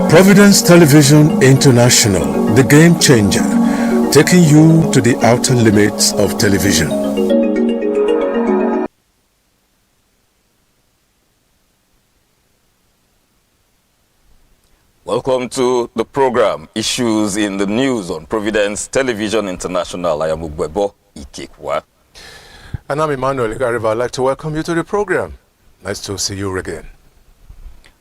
Providence Television International, the game changer, taking you to the outer limits of television. Welcome to the program, Issues in the News on Providence Television International. I am Ugbebo Ikekwa. And I'm Emmanuel Igariba. I'd like to welcome you to the program. Nice to see you again.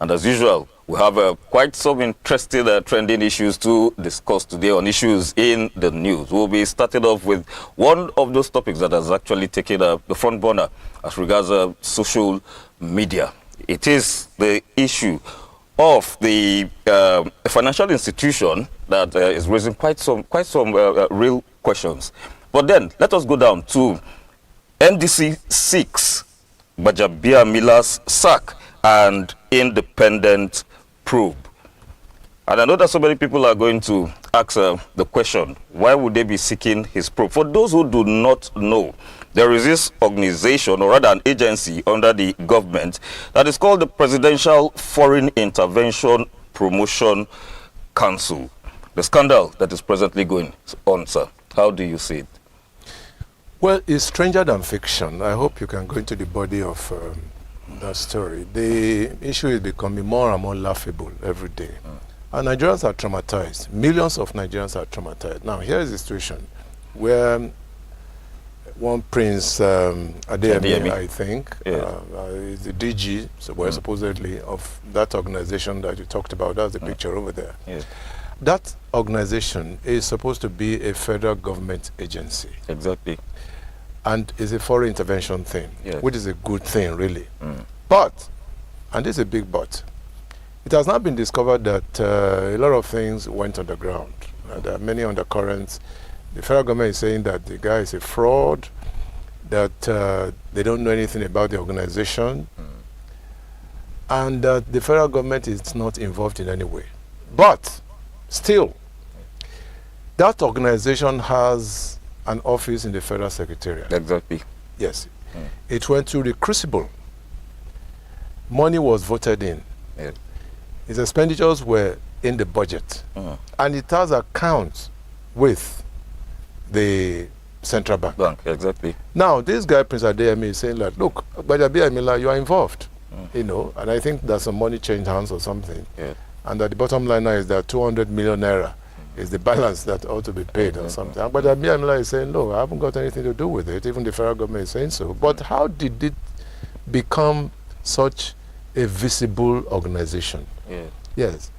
And as usual, we have quite some interesting trending issues to discuss today on Issues in the News. We'll be starting off with one of those topics that has actually taken the front burner as regards social media. It is the issue of the financial institution that is raising quite some real questions. But then, let us go down to NDC 6, Gbajabiamila's sack and independent probe. And I know that so many people are going to ask the question, why would they be seeking his probe? For those who do not know, there is this organization, or rather an agency under the government, that is called the Presidential Foreign Intervention Promotion Council. The scandal that is presently going on, sir, how do you see it? Well, it's stranger than fiction. I hope you can go into the body of that story. The issue is becoming more and more laughable every day. And Nigerians are traumatized. Millions of Nigerians are traumatized. Now, here is the situation where one Prince Adeyemi, I think, is the DG, supposedly, of that organization that you talked about. That's the picture over there. Yeah. That organization is supposed to be a federal government agency. Exactly. And it's a foreign intervention thing, which is a good thing, really. But, and this is a big but, it has now been discovered that a lot of things went underground. There are many undercurrents. The federal government is saying that the guy is a fraud, that they don't know anything about the organization, and that the federal government is not involved in any way. But, still, that organization has an office in the Federal Secretariat. Exactly. Yes. It went through the crucible. Money was voted in. Yeah. Its expenditures were in the budget. And it has accounts with the central bank. Exactly. Now, this guy, Prince Adeyemi, is saying that, look, Gbajabiamila, you are involved. You know, and I think that some money changed hands or something. Yeah. And that the bottom line now is that 200 million naira is the balance that ought to be paid or something. But Abiyamila is saying, no, I haven't got anything to do with it. Even the federal government is saying so. But how did it become such a visible organization? Yeah. Yes.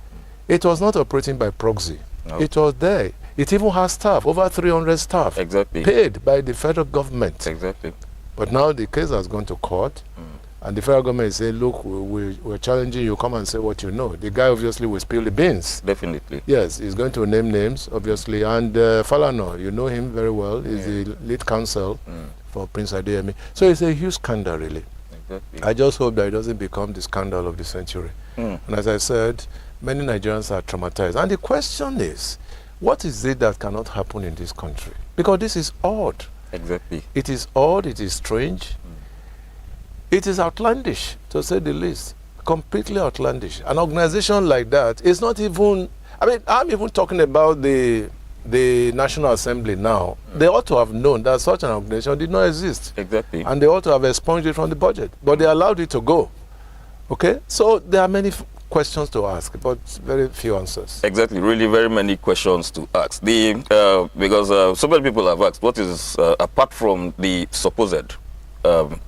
It was not operating by proxy. No. It was there. It even has staff, over 300 staff, Exactly. paid by the federal government. Exactly. But now the case has gone to court. And the federal government is saying, look, we're challenging you, come and say what you know. The guy obviously will spill the beans. Definitely. Yes, he's going to name names, obviously. And Falano, you know him very well. He's the lead counsel for Prince Adeyemi. So it's a huge scandal, really. Exactly. I just hope that it doesn't become the scandal of the century. And as I said, many Nigerians are traumatized. And the question is, what is it that cannot happen in this country? Because this is odd. Exactly. It is odd, it is strange. It is outlandish, to say the least. Completely outlandish. An organization like that is not even, I mean, I'm even talking about the National Assembly now. They ought to have known that such an organization did not exist. Exactly. And they ought to have expunged it from the budget. But they allowed it to go. Okay? So there are many questions to ask, but very few answers. Exactly. Really very many questions to ask. Because so many people have asked, what is, apart from the supposed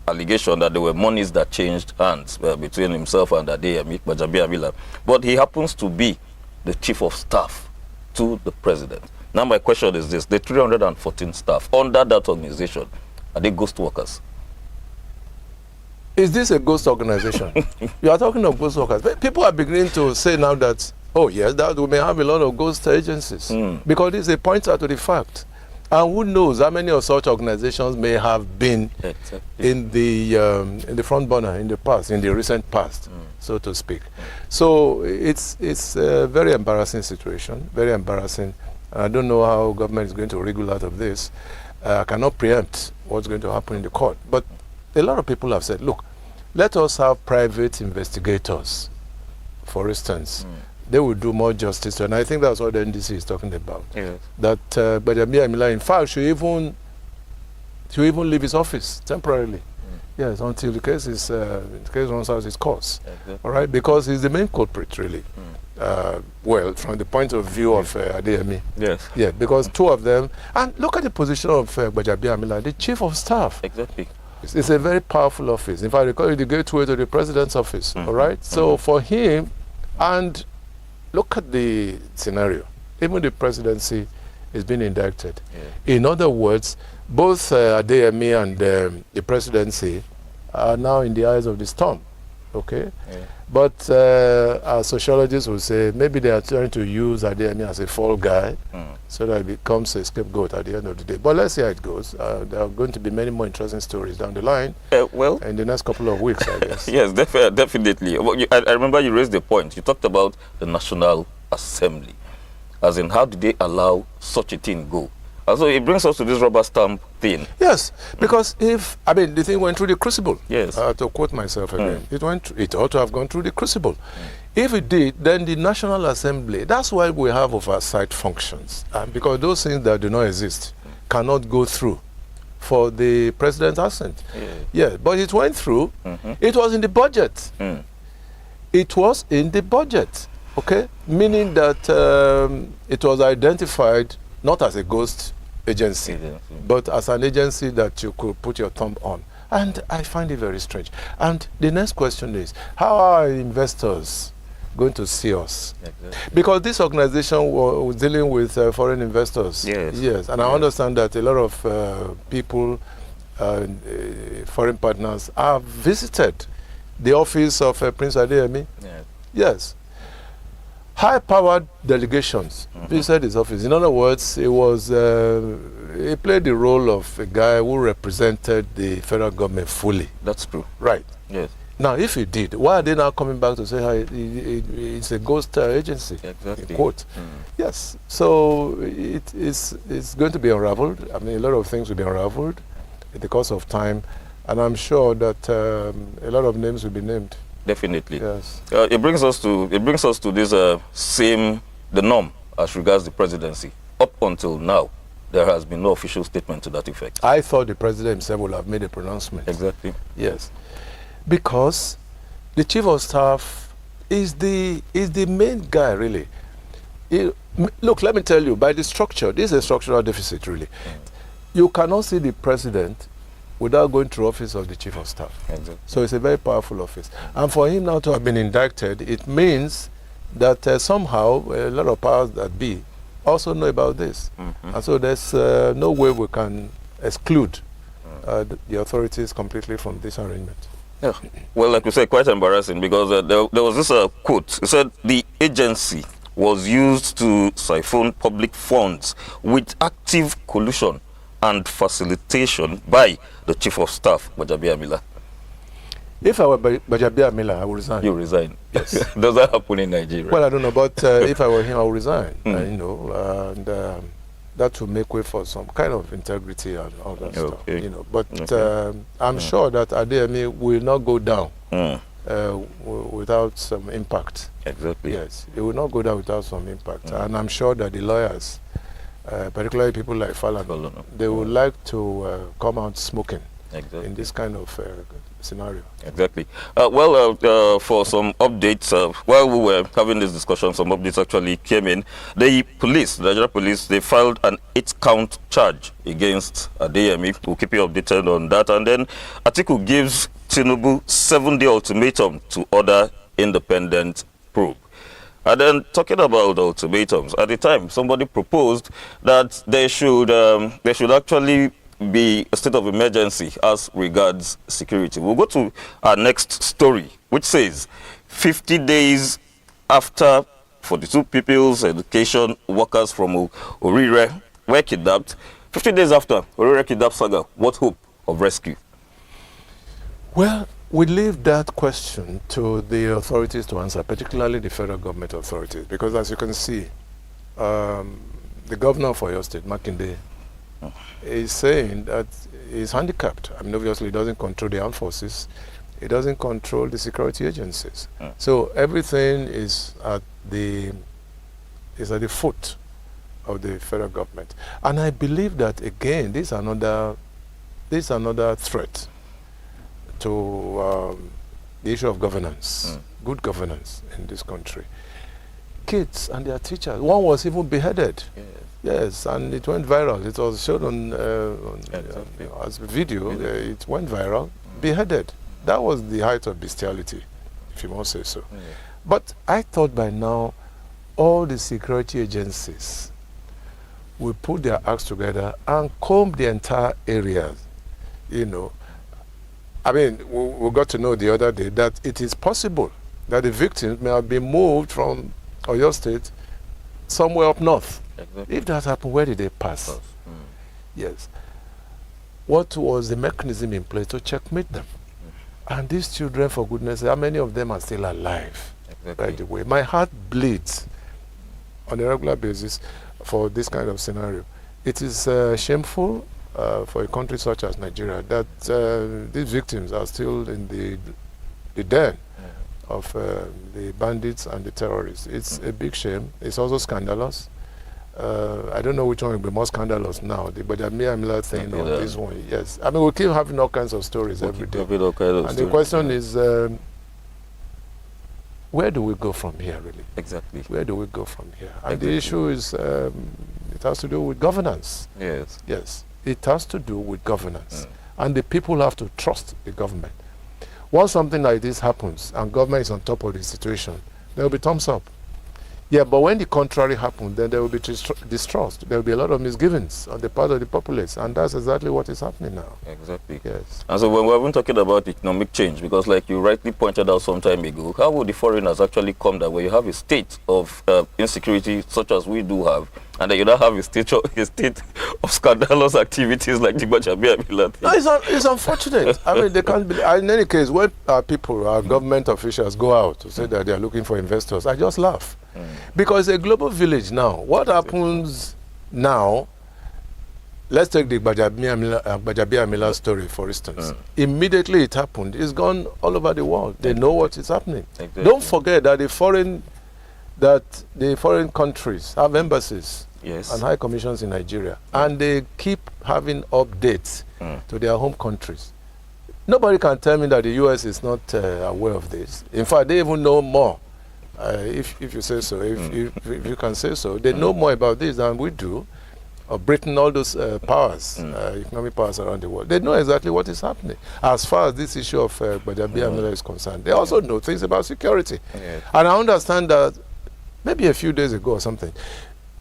allegation that there were monies that changed hands between himself and Adeyemi Gbajabiamila, but he happens to be the chief of staff to the president. Now my question is this, the 314 staff under that organization, are they ghost workers? Is this a ghost organization? You are talking of ghost workers. People are beginning to say now that, oh yes, that we may have a lot of ghost agencies, because this is a pointer to the fact. And who knows how many of such organizations may have been in the front burner in the past, in the recent past, so to speak. So it's a very embarrassing situation, very embarrassing. And I don't know how government is going to wriggle out of this. I cannot preempt what's going to happen in the court. But a lot of people have said, look, let us have private investigators, for instance, they will do more justice to it. And I think that's what the NDC is talking about. Yes. That Gbajabiamila, in fact, should even leave his office temporarily. Yes, until the case runs out its course. Exactly. All right, because he's the main culprit, really. Well, from the point of view of Adeyemi. Yes. Yeah, because two of them, and look at the position of Gbajabiamila, the chief of staff. Exactly. It's a very powerful office. In fact, they call it the gateway to the president's office. All right, so for him, and look at the scenario. Even the presidency is being indicted. Yeah. In other words, both Adeyemi and the presidency are now in the eyes of the storm. Okay? Yeah. But our sociologists will say maybe they are trying to use Adeyemi as a fall guy so that it becomes a scapegoat at the end of the day. But let's see how it goes. There are going to be many more interesting stories down the line in the next couple of weeks, I guess. Yes, definitely. I remember you raised the point. You talked about the National Assembly. As in, how did they allow such a thing go? So it brings us to this rubber stamp thing. Yes, because the thing went through the crucible. Yes. To quote myself again, it ought to have gone through the crucible. If it did, then the National Assembly, that's why we have oversight functions. Because those things that do not exist cannot go through for the president's assent. Yeah, but it went through. It was in the budget. It was in the budget, okay? Meaning that it was identified not as a ghost agency, but as an agency that you could put your thumb on. And I find it very strange. And the next question is, how are investors going to see us? Exactly. Because this organization was dealing with foreign investors. Yes. And I understand that a lot of people, foreign partners, have visited the office of Prince Adeyemi. Yes. High-powered delegations visited his office. In other words, he played the role of a guy who represented the federal government fully. That's true. Right. Yes. Now, if he did, why are they now coming back to say it's a ghost agency? Exactly. Quote. Yes. So it's going to be unraveled. I mean, a lot of things will be unraveled in the course of time, and I'm sure that a lot of names will be named. Definitely. Yes. It brings us to this the norm as regards the presidency. Up until now, there has been no official statement to that effect. I thought the president himself would have made a pronouncement. Exactly. Yes. Because the chief of staff is the main guy, really. Look, let me tell you, by the structure, this is a structural deficit, really. You cannot see the president without going through office of the chief of staff. Exactly. So it's a very powerful office. And for him now to have been indicted, it means that somehow a lot of powers that be also know about this. And so there's no way we can exclude the authorities completely from this arrangement. Yeah. Well, like you said, quite embarrassing, because there was this quote. It said, the agency was used to siphon public funds with active collusion and facilitation by the chief of staff, Gbajabiamila. If I were Gbajabiamila, I would resign. You resign? Yes. Does that happen in Nigeria? Well, I don't know, but if I were him, I would resign. And that will make way for some kind of integrity and all that stuff. But I'm sure that Adeyemi will not go down without some impact. Exactly. Yes, it will not go down without some impact. And I'm sure that the lawyers, particularly people like Falana, they would like to come out smoking in this kind of scenario. Exactly. For some updates, while we were having this discussion, some updates actually came in. The Nigeria police, they filed an 8-count charge against Adeyemi. We'll keep you updated on that. And then Atiku gives Tinubu 7-day ultimatum to order independent probe. And then, talking about ultimatums, at the time somebody proposed that there should actually be a state of emergency as regards security. We'll go to our next story, which says 50 days after 42 pupils, education workers from Orire were kidnapped. 50 days after Orire kidnapped saga, what hope of rescue? Well, we leave that question to the authorities to answer, particularly the federal government authorities, because as you can see, the governor for your state, Makinde, is saying that he's handicapped. I mean, obviously he doesn't control the armed forces. It doesn't control the security agencies. So everything is at the foot of the federal government. And I believe that, again, this is another threat to the issue of governance, good governance in this country. Kids and their teachers. One was even beheaded. Yes, and it went viral. It was showed on as a video. It went viral. Beheaded. That was the height of bestiality, if you must say so. But I thought by now all the security agencies will put their acts together and comb the entire area. You know, I mean, we got to know the other day that it is possible that the victims may have been moved from Oyo State somewhere up north. Exactly. If that happened, where did they pass? Yes. What was the mechanism in place to checkmate them? And these children, for goodness sake, how many of them are still alive? Exactly. By the way, my heart bleeds on a regular basis for this kind of scenario. It is shameful for a country such as Nigeria that these victims are still in the den of the bandits and the terrorists. It's a big shame. It's also scandalous. I don't know which one will be more scandalous now, the Gbajabiamila thing or this one. Yes. I mean, we keep having all kinds of stories every day. And the question is, where do we go from here, really? Exactly. Where do we go from here? And the issue is, it has to do with governance. Yes. Yes. It has to do with governance. And the people have to trust the government. Once something like this happens and government is on top of the situation, there will be thumbs up. Yeah, but when the contrary happens, then there will be distrust. There will be a lot of misgivings on the part of the populace, and that's exactly what is happening now. Exactly. Yes. And so when we're even talking about economic change, because like you rightly pointed out some time ago, how would the foreigners actually come that where you have a state of insecurity such as we do have, and then you don't have a state of scandalous activities like the Gbajabiamila thing? No, it's unfortunate. I mean, they can't be. In any case, when people, our government officials go out to say that they are looking for investors, I just laugh. Because it's a global village now. What happens now, let's take the Gbajabiamila story, for instance. Immediately it happened, it's gone all over the world. They know what is happening. Exactly. Don't forget that the foreign countries have embassies and high commissions in Nigeria, and they keep having updates to their home countries. Nobody can tell me that the US is not aware of this. In fact, they even know more. If you say so, if you can say so, they know more about this than we do, of Britain, all those powers, economic powers around the world. They know exactly what is happening. As far as this issue of Gbajabiamila is concerned, they also know things about security. And I understand that maybe a few days ago or something,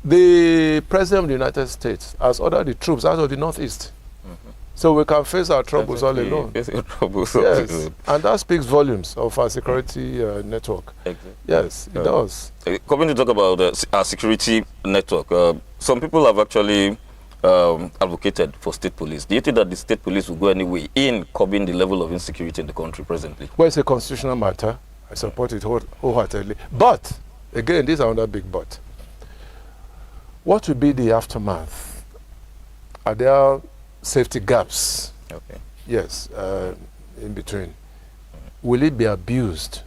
the President of the United States has ordered the troops out of the Northeast. So we can face our troubles all alone. Yes, and that speaks volumes of our security network. Exactly. Yes, it does. Coming to talk about our security network, some people have actually advocated for state police. Do you think that the state police will go anyway in curbing the level of insecurity in the country presently? Well, it's a constitutional matter. I support it wholeheartedly. But, again, this is another big but. What will be the aftermath? Are there safety gaps? Yes, in between. Will it be abused?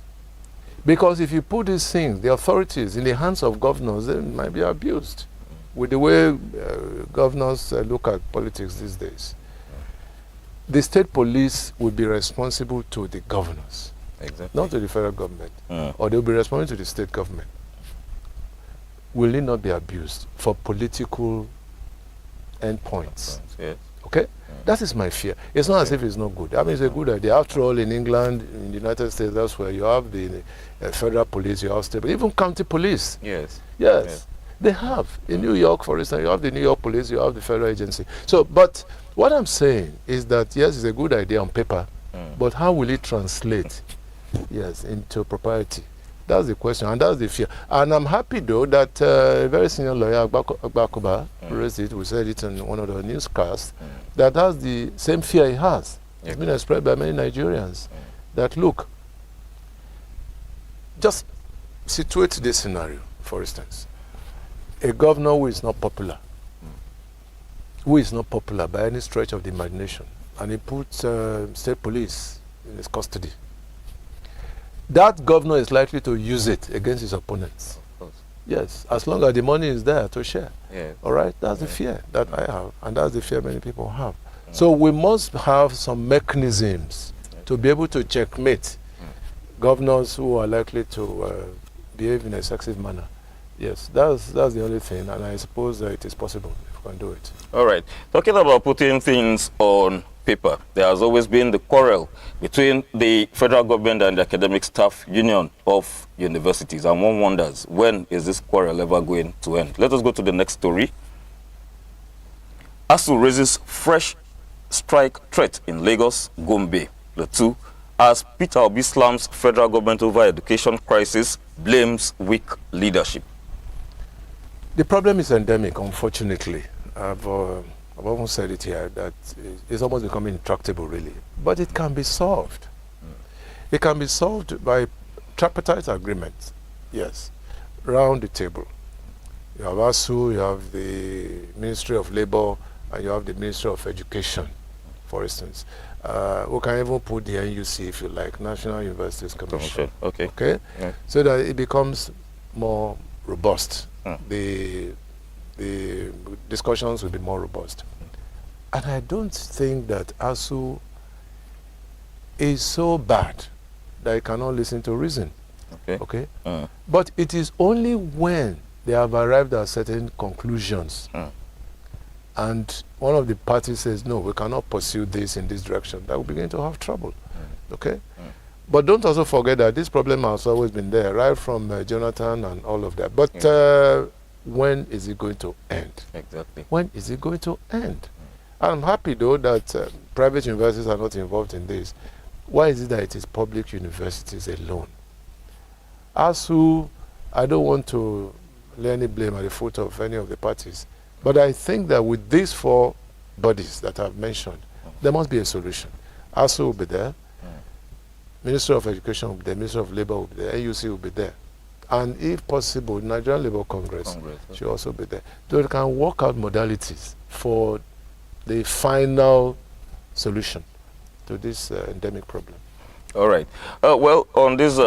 Because if you put these things, the authorities, in the hands of governors, they might be abused. With the way governors look at politics these days. The state police will be responsible to the governors, not to the federal government, or they will be responsible to the state government. Will it not be abused for political endpoints? Okay? That is my fear. It's not as if it's not good. I mean, it's a good idea. After all, in England, in the United States, that's where you have the federal police, you have state, even county police. Yes. They have. In New York, for instance, you have the New York police, you have the federal agency. So, but what I'm saying is that, yes, it's a good idea on paper, but how will it translate, into propriety? That's the question, and that's the fear. And I'm happy, though, that a very senior lawyer, Agbakoba, raised it, we said it in one of the newscasts, that that's the same fear he has. It's been expressed by many Nigerians, that, look, just situate this scenario, for instance. A governor who is not popular, by any stretch of the imagination, and he puts state police in his custody, that governor is likely to use it against his opponents. Of course. Yes, as long as the money is there to share. Yeah. All right, that's the fear that I have, and that's the fear many people have. So we must have some mechanisms to be able to checkmate governors who are likely to behave in a sexist manner. Yes, that's the only thing, and I suppose it is possible if we can do it. All right. Talking about putting things on paper, there has always been the quarrel between the federal government and the academic staff union of universities, and one wonders, when is this quarrel ever going to end? Let us go to the next story. ASUU raises fresh strike threat in Lagos, Gombe, the two, as Peter Obi slams federal government over education crisis, blames weak leadership. The problem is endemic, unfortunately. I've often said it here, that it's almost becoming intractable, really. But it can be solved. It can be solved by tripartite agreement, yes, round the table. You have ASUU, you have the Ministry of Labor, and you have the Ministry of Education, for instance. We can even put the NUC, if you like, National Universities Commission. Okay. Okay? Yeah. So that it becomes more robust. The discussions will be more robust. And I don't think that ASUU is so bad that it cannot listen to reason. Okay? But it is only when they have arrived at certain conclusions and one of the parties says, no, we cannot pursue this in this direction, that we begin to have trouble. Okay? But don't also forget that this problem has always been there, right from Jonathan and all of that. But when is it going to end? Exactly. When is it going to end? I'm happy, though, that private universities are not involved in this. Why is it that it is public universities alone? ASUU, I don't want to lay any blame at the foot of any of the parties, but I think that with these four bodies that I've mentioned, there must be a solution. ASUU will be there, Ministry of Education will be there, Ministry of Labor will be there, NUC will be there. And if possible, Nigerian Labour Congress should also be there. So they can work out modalities for the final solution to this endemic problem. All right. Well, on this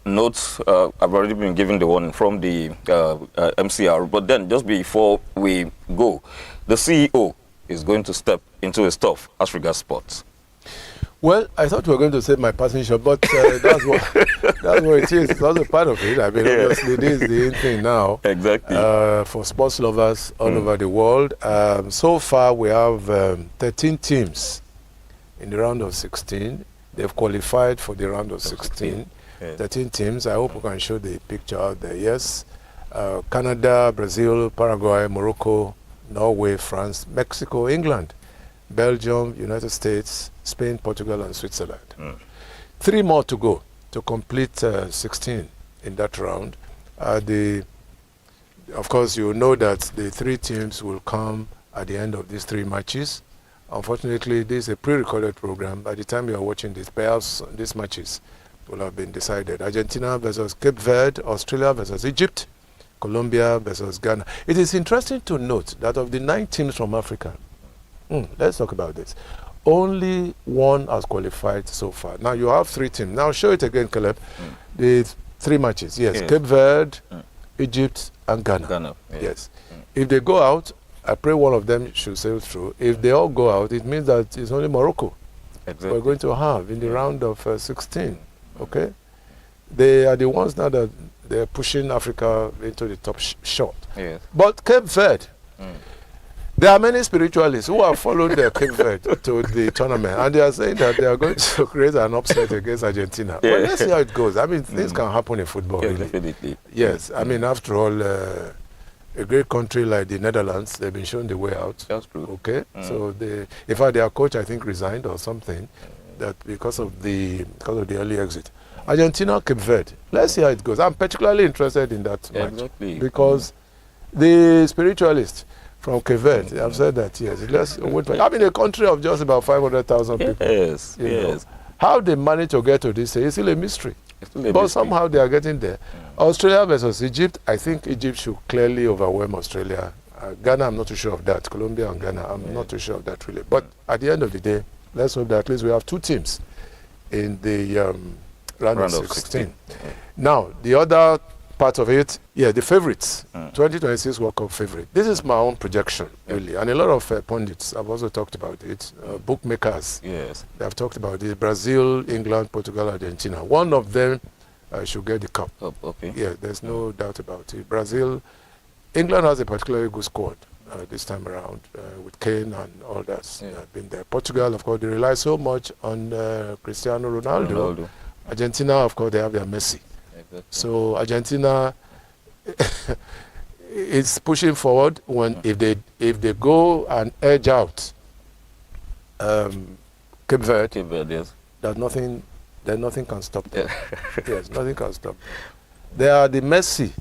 note, I've already been given the one from the MCR, but then just before we go, the CEO is going to step into his stuff as regards sports. Well, I thought we were going to say my passenger, but that's what it is. It's also part of it. I mean, obviously, this is the thing now. Exactly. For sports lovers all over the world. So far, we have 13 teams in the round of 16. They've qualified for the round of 16. 13 teams. I hope we can show the picture out there. Yes. Canada, Brazil, Paraguay, Morocco, Norway, France, Mexico, England, Belgium, United States, Spain, Portugal, and Switzerland. 3 more to go to complete 16 in that round. Of course, you know that the 3 teams will come at the end of these 3 matches. Unfortunately, this is a pre-recorded program. By the time you are watching this, perhaps these matches will have been decided. Argentina versus Cape Verde, Australia versus Egypt, Colombia versus Ghana. It is interesting to note that of the 9 teams from Africa, let's talk about this. Only 1 has qualified so far. Now you have 3 teams. Now show it again, Caleb. The 3 matches. Yes, Cape Verde, Egypt, and Ghana. Yes. If they go out, I pray one of them should sail through. If they all go out, it means that it's only Morocco we're going to have in the round of 16. Okay? They are the ones now that they're pushing Africa into the top shot. Yes. But Cape Verde, there are many spiritualists who have followed their Cape Verde to the tournament, and they are saying that they are going to create an upset against Argentina. Well, let's see how it goes. I mean, things can happen in football, really. Definitely. Yes, I mean, after all, a great country like the Netherlands, they've been shown the way out. That's true. Okay, so in fact, their coach, I think, resigned or something, that because of the early exit. Argentina, Cape Verde. Let's see how it goes. I'm particularly interested in that match because the spiritualists from Cape Verde have said that, yes, let's wait. I mean, a country of just about 500,000 people. Yes, yes. How they manage to get to this is still a mystery. But somehow they are getting there. Australia versus Egypt, I think Egypt should clearly overwhelm Australia. Ghana, I'm not too sure of that. Colombia and Ghana, I'm not too sure of that really. But at the end of the day, let's hope that at least we have 2 teams in the round of 16. Now, the other part of it, the favorites, 2026 World Cup favorite. This is my own projection, really. And a lot of pundits have also talked about it. Bookmakers, they have talked about it. Brazil, England, Portugal, Argentina. One of them should get the cup. Okay. Yeah, there's no doubt about it. Brazil, England has a particularly good squad this time around with Kane and all that's been there. Portugal, of course, they rely so much on Cristiano Ronaldo. Argentina, of course, they have their Messi. Exactly. So Argentina is pushing forward when if they go and edge out Cape Verde, yes. there's nothing can stop them. Yes, nothing can stop them. They are the Messi.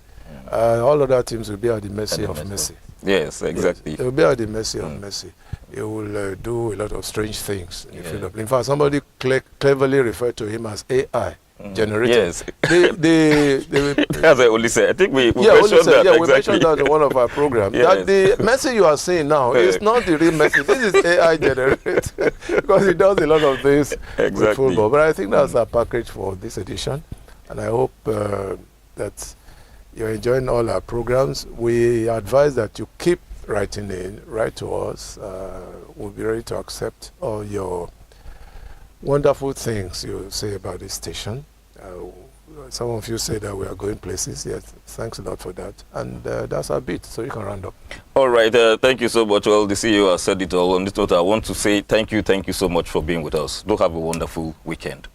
All other teams will be at the mercy of Messi. Yes, exactly. Yes, they will be at the mercy of Messi. He will do a lot of strange things in the field of play. In fact, somebody cleverly referred to him as AI generated. Yes. As I only said. I think we mentioned that. Yeah, exactly. We mentioned that in one of our programs. That the Messi you are seeing now is not the real Messi. This is AI generated because he does a lot of things with football. But I think that's our package for this edition, and I hope that you're enjoying all our programs. We advise that you keep writing in, write to us. We'll be ready to accept all your wonderful things you say about this station. Some of you say that we are going places. Yes, thanks a lot for that. And that's our bit, so you can round up. All right, thank you so much. Well, the CEO has said it all. On this note, I want to say thank you so much for being with us. Do have a wonderful weekend.